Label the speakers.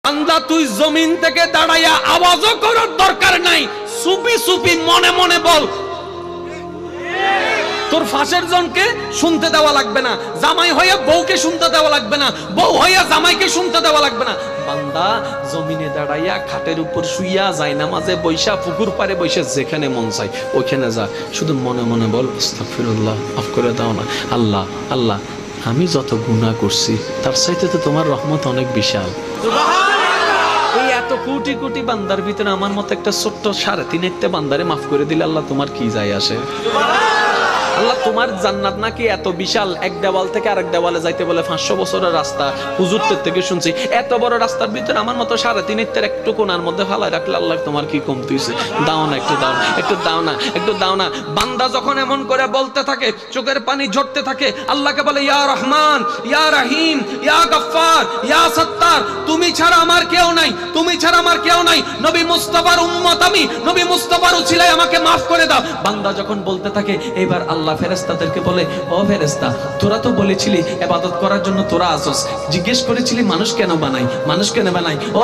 Speaker 1: বান্দা তুই জমিন থেকে দাঁড়াইয়া আওয়াজও করার দরকার নাই, সুপি সুপি মনে মনে বল। তোর ফাঁসের জনকে শুনতে দেওয়া লাগবে না, জামাই হইয়া বউকে শুনতে দেওয়া লাগবে না, বউ হইয়া জামাইকে শুনতে দেওয়া লাগবে না। বান্দা জমিনে দাঁড়াইয়া খাটের উপর শুইয়া যায় নামাজে বৈশা পুকুর পারে বৈশা যেখানে মন চায় ওইখানে যা, শুধু মনে মনে বল আস্তাগফিরুল্লাহ, মাফ করে দাও না আল্লাহ। আল্লাহ আমি যত গুনাহ করছি তার চাইতে তো তোমার রহমত অনেক বিশাল। এই এত কোটি কোটি বান্দার ভিতরে আমার মতো একটা ছোট্ট 3.5 বান্দারে মাফ করে দিলে আল্লাহ তোমার কি যায় আসে? আল্লাহ তোমার জান্নাত নাকি এত বিশাল, এক দেওয়াল থেকে আরেক দেওয়ালে যাইতে বলে 500 বছরের রাস্তা, হুজুরদের থেকে শুনছি। এত বড় রাস্তার ভিতরে আমার মতো 3.5 একটু কোণার মধ্যে ফালাই রাখলে আল্লাহ তোমার কি কমতি হইছে? দাও না, একটু দাও না, একটু দাও না, একটু দাও না। বান্দা যখন এমন করে বলতে থাকে, চোখের পানি ঝরতে থাকে, আল্লাহকে বলে ইয়া রহমান, ইয়া রহিম, ইয়া গফফার, ইয়া সত্তার, তুমি ছাড়া আমার কেউ নাই, তুমি ছাড়া আমার কেউ নাই, নবী মুস্তাফার উম্মত আমি, নবী মুস্তাফার উছিলায় আমাকে মাফ করে দাও। বান্দা যখন বলতে থাকে, এবার আল্লাহ ফেরেশতাদেরকে বলে, ও ফেরেশতা, তোরা তো বলেছিলি ইবাদত করার জন্য তোরা আসস, জিজ্ঞেস করেছিলি মানুষ কেন বানাই, মানুষ কেন বানাই? ও